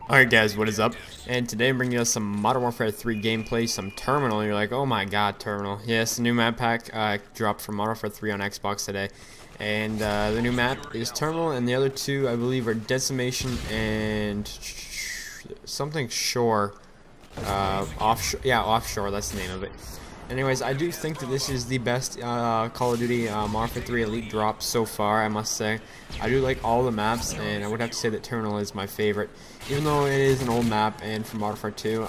Alright guys, what is up? And today I'm bringing us some Modern Warfare 3 gameplay, some Terminal, and you're like, oh my god, Terminal. Yes, the new map pack dropped from Modern Warfare 3 on Xbox today. And the new map is Terminal, and the other two, I believe, are Decimation and something Shore. Offshore, yeah, Offshore, that's the name of it. Anyways, I do think that this is the best Call of Duty Modern Warfare 3 Elite drop so far, I must say. I do like all the maps, and I would have to say that Terminal is my favorite. Even though it is an old map and from Modern Warfare 2,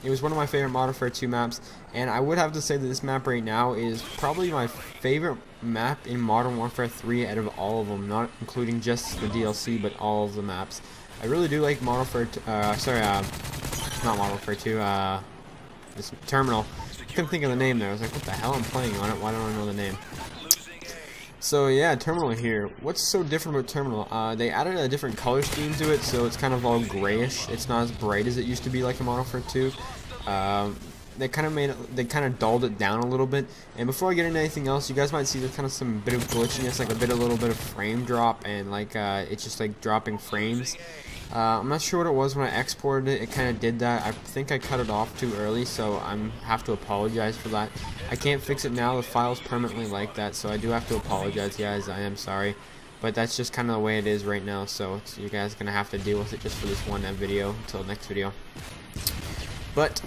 it was one of my favorite Modern Warfare 2 maps, and I would have to say that this map right now is probably my favorite map in Modern Warfare 3 out of all of them, not including just the DLC, but all of the maps. I really do like Modern Warfare, not Modern Warfare 2, this Terminal. I couldn't think of the name there. I was like, what the hell? I'm playing on it. Why don't I know the name? So yeah, Terminal here. What's so different about Terminal? They added a different color scheme to it, so it's kind of all grayish. It's not as bright as it used to be like in Modern Warfare 2. They kind of dulled it down a little bit. And before I get into anything else, you guys might see there's kind of some bit of glitchiness, like a little bit of frame drop, and like it's just like dropping frames. I'm not sure what it was when I exported it. It kind of did that. I think I cut it off too early, so I have to apologize for that. I can't fix it now. The file's permanently like that, so I do have to apologize, guys. I am sorry, but that's just kind of the way it is right now. So you guys are gonna have to deal with it just for this one video until next video. But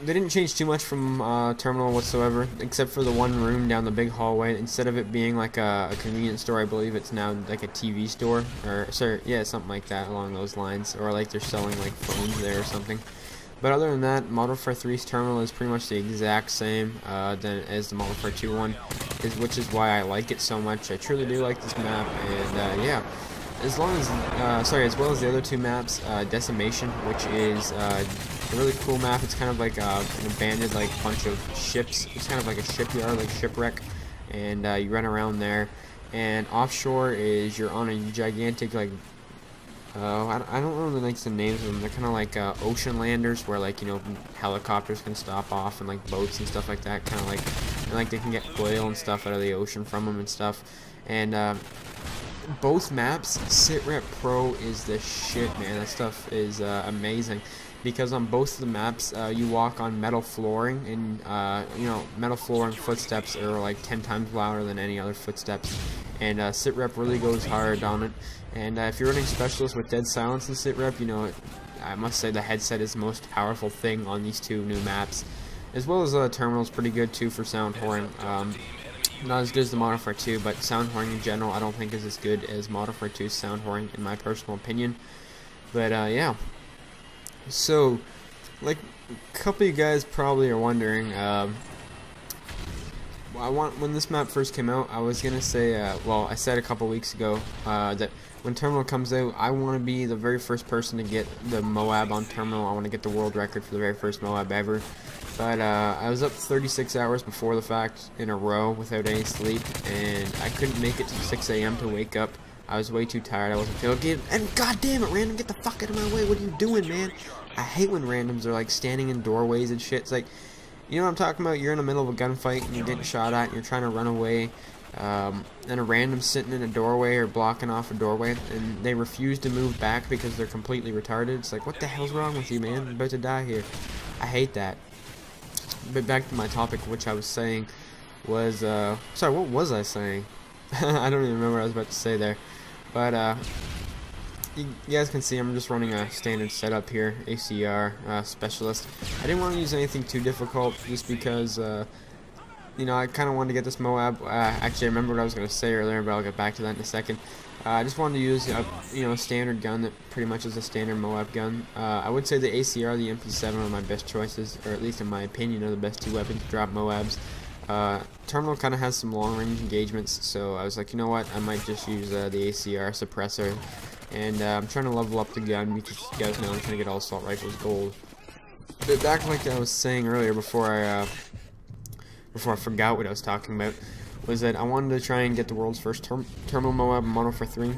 they didn't change too much from Terminal whatsoever, except for the one room down the big hallway. Instead of it being like a convenience store, I believe it's now like a TV store, or sorry, yeah, something like that along those lines, or like they're selling like phones there or something. But other than that, Modern Warfare 3's Terminal is pretty much the exact same as the Modern Warfare 2 one, which is why I like it so much. I truly do like this map, and yeah. As well as the other two maps, Decimation, which is a really cool map. It's kind of like an abandoned like bunch of ships. It's kind of like a shipyard, like shipwreck, and you run around there. And Offshore is you're on a gigantic like I don't know the names of them. They're kind of like ocean landers, where like helicopters can stop off and like boats and stuff like that. Kind of like they can get oil and stuff out of the ocean from them and stuff. And both maps, SITREP Pro is the shit, man. That stuff is amazing, because on both of the maps you walk on metal flooring, and metal flooring footsteps are like 10 times louder than any other footsteps, and SITREP really goes hard on it. And if you're running Specialist with dead silence in SITREP, I must say the headset is the most powerful thing on these two new maps, as well as Terminal's pretty good too for sound horn. Not as good as the Modern Warfare 2, but sound horn in general I don't think is as good as Modern Warfare 2's sound horn, in my personal opinion. But yeah, so like a couple of you guys probably are wondering, when this map first came out, I was gonna say, well, I said a couple weeks ago that when Terminal comes out, I want to be the very first person to get the MOAB on Terminal. I want to get the world record for the very first MOAB ever. But I was up 36 hours before the fact in a row without any sleep, and I couldn't make it to 6 AM to wake up. I was way too tired. I wasn't feeling good. And god damn it, random, get the fuck out of my way. What are you doing, man? I hate when randoms are like standing in doorways and shit. It's like, you know what I'm talking about? You're in the middle of a gunfight and you're getting shot at and you're trying to run away. And a random sitting in a doorway or blocking off a doorway, and they refuse to move back because they're completely retarded. It's like, what the hell's wrong with you, man? I'm about to die here. I hate that. But back to my topic, which I was saying was, sorry, what was I saying? I don't even remember what I was about to say there. But, you guys can see I'm just running a standard setup here, ACR, Specialist. I didn't want to use anything too difficult, just because, I kind of wanted to get this MOAB. Actually, I remember what I was going to say earlier, but I'll get back to that in a second. I just wanted to use a standard gun that pretty much is a standard MOAB gun. I would say the ACR, the MP7 are my best choices, or at least in my opinion are the best two weapons to drop MOABs. Terminal kind of has some long range engagements, so I was like, you know what, I might just use the ACR suppressor. And I'm trying to level up the gun, because you guys know I'm trying to get all assault rifles gold. But back like I was saying earlier, before I forgot what I was talking about, was that I wanted to try and get the world's first Terminal MOAB in Modern Warfare 3.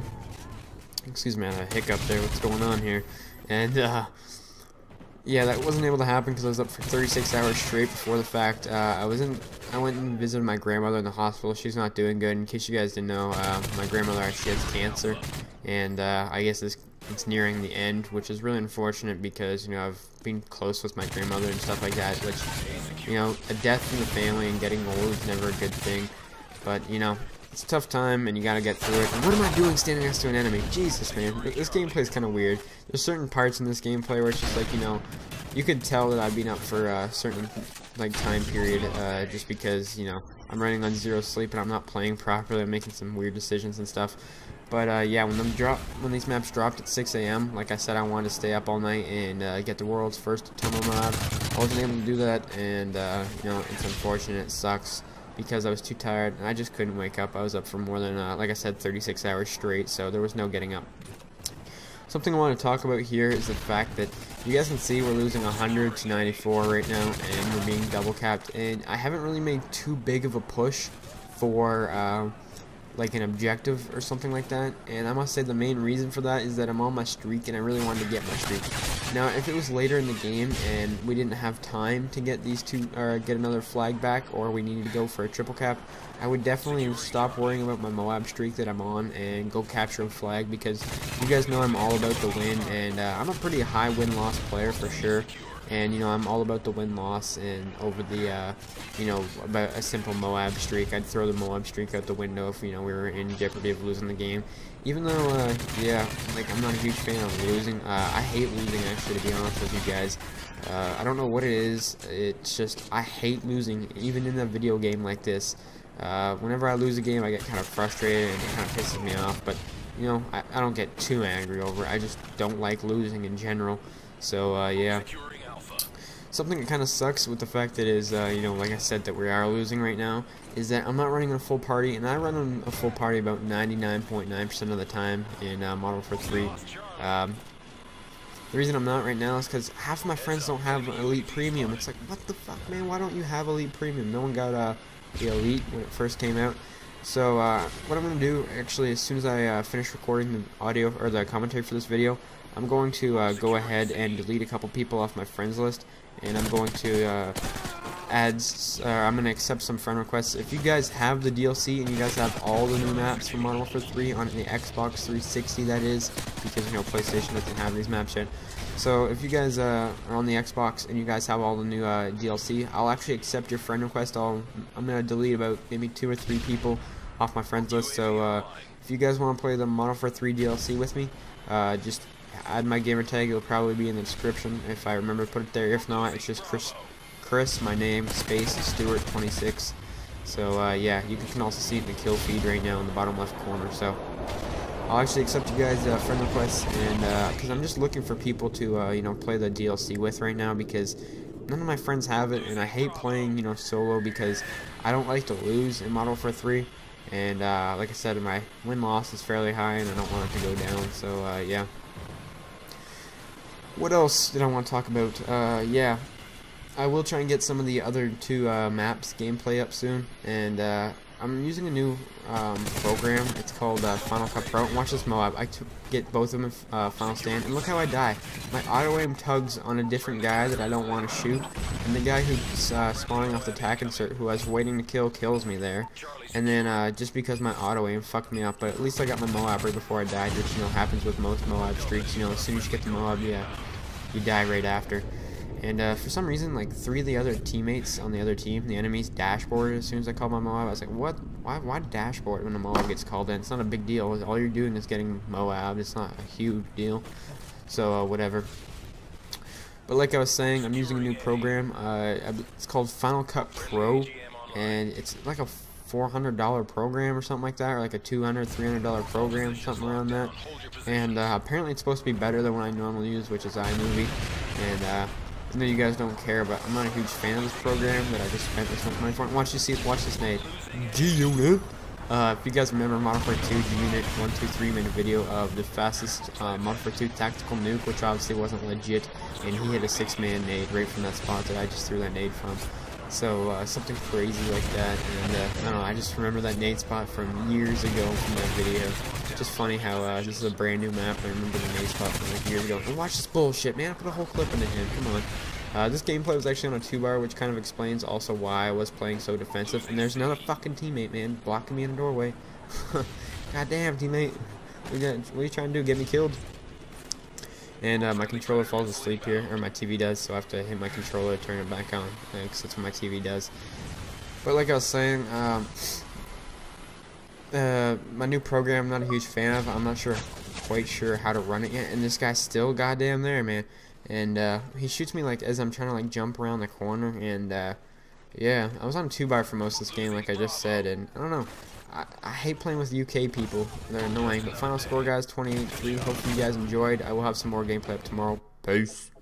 Excuse me, I had a hiccup there, what's going on here? And, yeah, that wasn't able to happen because I was up for 36 hours straight before the fact. I went and visited my grandmother in the hospital. She's not doing good. In case you guys didn't know, my grandmother actually has cancer. And, I guess this it's nearing the end, which is really unfortunate because, you know, I've been close with my grandmother and stuff like that, which, you know, a death in the family and getting old is never a good thing. But, you know, it's a tough time and you gotta get through it. And what am I doing standing next to an enemy? Jesus, man. This gameplay is kind of weird. There's certain parts in this gameplay where it's just like, you know, you could tell that I've been up for a certain, like, time period, just because, you know, I'm running on 0 sleep and I'm not playing properly. I'm making some weird decisions and stuff. But yeah, when these maps dropped at 6 AM, like I said, I wanted to stay up all night and get the world's first terminal MOAB. I wasn't able to do that, and you know, it's unfortunate. It sucks because I was too tired and I just couldn't wake up. I was up for more than, like I said, 36 hours straight, so there was no getting up. Something I want to talk about here is the fact that you guys can see we're losing 100 to 94 right now, and we're being double capped. And I haven't really made too big of a push for like an objective or something like that, and I must say the main reason for that is that I'm on my streak and I really wanted to get my streak. Now if it was later in the game and we didn't have time to get these two or get another flag back, or we needed to go for a triple cap, I would definitely stop worrying about my MOAB streak that I'm on and go capture a flag, because you guys know I'm all about the win, and I'm a pretty high win-loss player for sure. And, you know, I'm all about the win-loss and over the, you know, about a simple MOAB streak. I'd throw the MOAB streak out the window if, you know, we were in jeopardy of losing the game. Even though, yeah, like, I'm not a huge fan of losing. I hate losing, actually, to be honest with you guys. I don't know what it is. It's just, I hate losing, even in a video game like this. Whenever I lose a game, I get kind of frustrated and it kind of pisses me off. But, you know, I don't get too angry over it. I just don't like losing in general. So, yeah. Something that kind of sucks with the fact that is, you know, like I said, that we are losing right now, is that I'm not running a full party, and I run on a full party about 99.9% of the time in Modern Warfare 3. The reason I'm not right now is because half of my friends don't have Elite Premium. It's like, what the fuck, man? Why don't you have Elite Premium? No one got the Elite when it first came out. So what I'm going to do, actually, as soon as I finish recording the audio or the commentary for this video, I'm going to go ahead and delete a couple people off my friends list, and I'm going to I'm going to accept some friend requests. If you guys have the DLC and you guys have all the new maps from Modern Warfare 3 on the Xbox 360, that is, because, you know, PlayStation doesn't have these maps yet. So if you guys are on the Xbox and you guys have all the new DLC, I'll actually accept your friend request. I'm going to delete about maybe 2 or 3 people off my friends list. So if you guys want to play the Modern Warfare 3 DLC with me, just add my gamer tag. It'll probably be in the description if I remember to put it there. If not, it's just Chris, my name, space Stewart 26. So yeah, you can also see it in the kill feed right now in the bottom left corner. So I'll actually accept you guys friend requests, and because I'm just looking for people to you know, play the DLC with right now, because none of my friends have it, and I hate playing, you know, solo because I don't like to lose in Modern Warfare 3. And like I said, my win-loss is fairly high, and I don't want it to go down. So yeah. What else did I want to talk about? Yeah, I will try and get some of the other 2 maps gameplay up soon, and I'm using a new program. It's called Final Cut Pro. And watch this MOAB. I get both of them in Final Stand, and look how I die. My auto aim tugs on a different guy that I don't want to shoot, and the guy who's spawning off the tac insert, who I was waiting to kill, kills me there. And then just because my auto aim fucked me up, but at least I got my MOAB right before I died, which, you know, happens with most MOAB streaks. You know, as soon as you get the MOAB, yeah, you die right after. And for some reason, like 3 of the other teammates on the other team, the enemy's dashboard as soon as I called my MOAB. I was like, what? Why dashboard when a MOAB gets called in? It's not a big deal. All you're doing is getting MOAB. It's not a huge deal. So whatever. But like I was saying, I'm using a new program. It's called Final Cut Pro, and it's like a $400 program or something like that, or like a $200, $300 program, something around that. And apparently it's supposed to be better than what I normally use, which is iMovie. And I know you guys don't care, but I'm not a huge fan of this program that I just spent this much money for. Watch this nade. G-Unit. If you guys remember, Modern Warfare 2 G-Unit 123 made a video of the fastest Modern Warfare 2 tactical nuke, which obviously wasn't legit, and he hit a 6-man nade right from that spot that I just threw that nade from. So something crazy like that, and I don't know, I just remember that nade spot from years ago from that video. Just funny how this is a brand new map. I remember the nade spot from like years ago. And watch this bullshit, man! I put a whole clip into him. Come on. This gameplay was actually on a 2-bar, which kind of explains also why I was playing so defensive. And there's another fucking teammate, man, blocking me in the doorway. God damn, teammate! What are you trying to do? Get me killed? and my controller falls asleep here, or my TV does, so I have to hit my controller to turn it back on, because that's what my TV does. But like I was saying, my new program I'm not a huge fan of. I'm not quite sure how to run it yet, and this guy's still goddamn there, man. And he shoots me like as I'm trying to like jump around the corner, and yeah, I was on 2x for most of this game, like I just said, and I don't know. I hate playing with UK people. They're annoying. But final score, guys, 28-3. Hopefully you guys enjoyed. I will have some more gameplay up tomorrow. Peace.